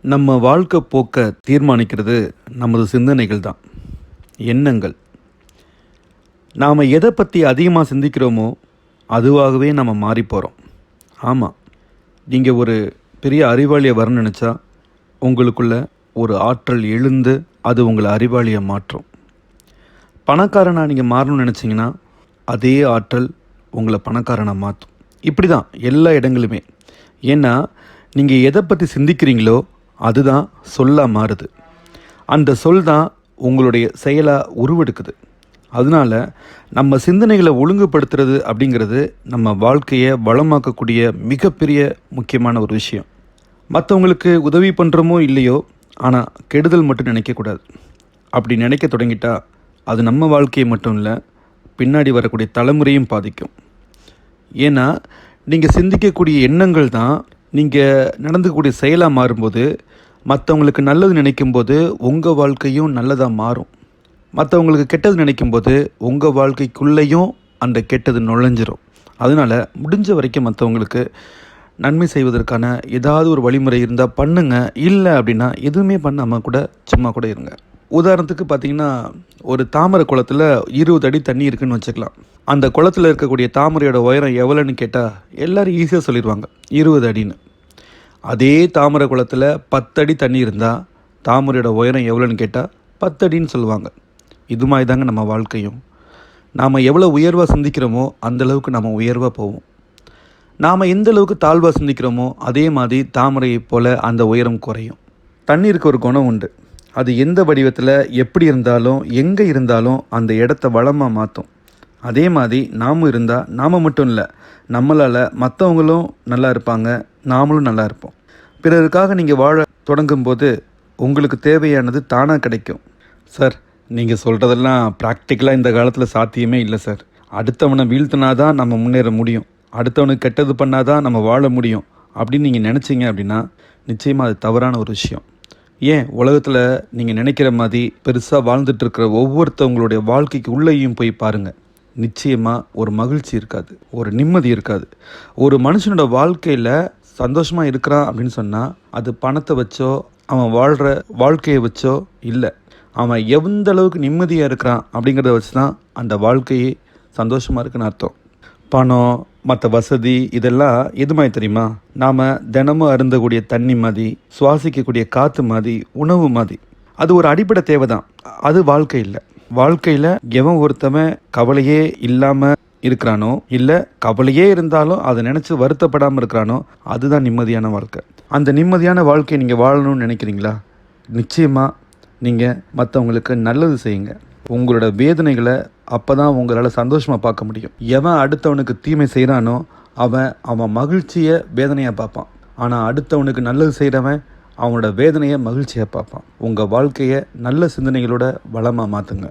நம்ம வாழ்க்கை போக்க தீர்மானிக்கிறது நமது சிந்தனைகள் தான். எண்ணங்கள். நாம் எதை பற்றி அதிகமாக சிந்திக்கிறோமோ அதுவாகவே நம்ம மாறி போகிறோம். ஆமாம், நீங்கள் ஒரு பெரிய அறிவாளியை வரணும்னு நினச்சா உங்களுக்குள்ள ஒரு ஆற்றல் எழுந்து அது உங்களை அறிவாளியை மாற்றும். பணக்காரனாக நீங்கள் மாறணும்னு நினச்சிங்கன்னா அதே ஆற்றல் உங்களை பணக்காரனாக மாற்றும். இப்படி தான் எல்லா இடங்களுமே. ஏன்னா நீங்கள் எதை பற்றி சிந்திக்கிறீங்களோ அதுதான் சொல்லாக மாறுது. அந்த சொல் தான் உங்களுடைய செயலாக உருவெடுக்குது. அதனால் நம்ம சிந்தனைகளை ஒழுங்குபடுத்துறது அப்படிங்கிறது நம்ம வாழ்க்கையை வளமாக்கக்கூடிய மிகப்பெரிய முக்கியமான ஒரு விஷயம். மற்றவங்களுக்கு உதவி பண்ணுறோமோ இல்லையோ, ஆனால் கெடுதல் மட்டும் நினைக்கக்கூடாது. அப்படி நினைக்க தொடங்கிட்டா அது நம்ம வாழ்க்கையை மட்டும் இல்லை, பின்னாடி வரக்கூடிய தலைமுறையும் பாதிக்கும். ஏன்னா நீங்கள் சிந்திக்கக்கூடிய எண்ணங்கள் தான் நீங்கள் நடந்துக்கக்கூடிய செயலாக மாறும்போது, மற்றவங்களுக்கு நல்லது நினைக்கும்போது உங்கள் வாழ்க்கையும் நல்லதாக மாறும். மற்றவங்களுக்கு கெட்டது நினைக்கும்போது உங்கள் வாழ்க்கைக்குள்ளேயும் அந்த கெட்டது நுழைஞ்சிரும். அதனால் முடிஞ்ச வரைக்கும் மற்றவங்களுக்கு நன்மை செய்வதற்கான ஏதாவது ஒரு வழிமுறை இருந்தால் பண்ணுங்கள். இல்லை அப்படின்னா எதுவுமே பண்ணாமல் கூட சும்மா கூட இருங்க. உதாரணத்துக்கு பார்த்தீங்கன்னா, ஒரு தாமரை குளத்தில் 20 அடி தண்ணி இருக்குதுன்னு வச்சுக்கலாம். அந்த குளத்தில் இருக்கக்கூடிய தாமரையோட உயரம் எவ்வளோன்னு கேட்டால் எல்லோரும் ஈஸியாக சொல்லிடுவாங்க, 20 அடின்னு. அதே தாமரை குளத்தில் 10 அடி தண்ணி இருந்தால் தாமரையோட உயரம் எவ்வளோன்னு கேட்டால் 10 அடின்னு சொல்லுவாங்க. இது மாதிரி தாங்க நம்ம வாழ்க்கையும். நாம் எவ்வளோ உயர்வாக சிந்திக்கிறோமோ அந்தளவுக்கு நம்ம உயர்வாக போவோம். நாம் எந்த அளவுக்கு தாழ்வாக சிந்திக்கிறோமோ அதே மாதிரி தாமரையை போல் அந்த உயரம் குறையும். தண்ணீருக்கு ஒரு குணம் உண்டு. அது எந்த வடிவத்தில் எப்படி இருந்தாலும் எங்கே இருந்தாலும் அந்த இடத்த வளமாக மாற்றும். அதே மாதிரி நாமும் இருந்தால் நாம் மட்டும் இல்லை, நம்மளால் மற்றவங்களும் நல்லா இருப்பாங்க, நாமளும் நல்லா இருப்போம். பிறருக்காக நீங்கள் வாழ தொடங்கும்போது உங்களுக்கு தேவையானது தானாக கிடைக்கும். சார், நீங்கள் சொல்கிறதெல்லாம் ப்ராக்டிக்கலாக இந்த காலத்தில் சாத்தியமே இல்லை சார். அடுத்தவனை வீழ்த்தினா தான் நம்ம முன்னேற முடியும், அடுத்தவனுக்கு கெட்டது பண்ணால் தான் நம்ம வாழ முடியும் அப்படின்னு நீங்கள் நினச்சிங்க அப்படின்னா நிச்சயமாக அது தவறான ஒரு விஷயம். ஏன் உலகத்தில் நீங்கள் நினைக்கிற மாதிரி பெருசாக வாழ்ந்துட்டுருக்கிற ஒவ்வொருத்தவங்களுடைய வாழ்க்கைக்கு உள்ளேயும் போய் பாருங்கள். நிச்சயமாக ஒரு மகிழ்ச்சி இருக்காது, ஒரு நிம்மதி இருக்காது. ஒரு மனுஷனோட வாழ்க்கையில் சந்தோஷமாக இருக்கிறான் அப்படின்னு சொன்னால் அது பணத்தை வச்சோ அவன் வாழ்கிற வாழ்க்கையை வச்சோ இல்லை, அவன் எந்த அளவுக்கு நிம்மதியாக இருக்கிறான் அப்படிங்கிறத வச்சு தான் அந்த வாழ்க்கையே சந்தோஷமாக இருக்குன்னு அர்த்தம். பணம், மற்ற வசதி இதெல்லாம் எது மாதிரி தெரியுமா? நாம் தினமும் அருந்தக்கூடிய தண்ணி மாதிரி, சுவாசிக்கக்கூடிய காற்று மாதிரி, உணவு மாதிரி. அது ஒரு அடிப்படை தேவை தான், அது வாழ்க்கை இல்லை. வாழ்க்கையில் எவன் ஒருத்தவன் கவலையே இல்லாமல் இருக்கிறானோ, இல்லை கவலையே இருந்தாலும் அதை நினச்சி வருத்தப்படாமல் இருக்கிறானோ அதுதான் நிம்மதியான வாழ்க்கை. அந்த நிம்மதியான வாழ்க்கையை நீங்கள் வாழணும்னு நினைக்கிறீங்களா? நிச்சயமாக நீங்கள் மற்றவங்களுக்கு நல்லது செய்யுங்க. உங்களோட வேதனைகளை அப்போ தான் உங்களால் சந்தோஷமாக பார்க்க முடியும். எவன் அடுத்தவனுக்கு தீமை செய்கிறானோ அவன் மகிழ்ச்சியை வேதனையாக பார்ப்பான். ஆனால் அடுத்தவனுக்கு நல்லது செய்கிறவன் அவனோட வேதனையை மகிழ்ச்சியாக பார்ப்பான். உங்கள் வாழ்க்கையை நல்ல சிந்தனைகளோட வளமாக மாற்றுங்க.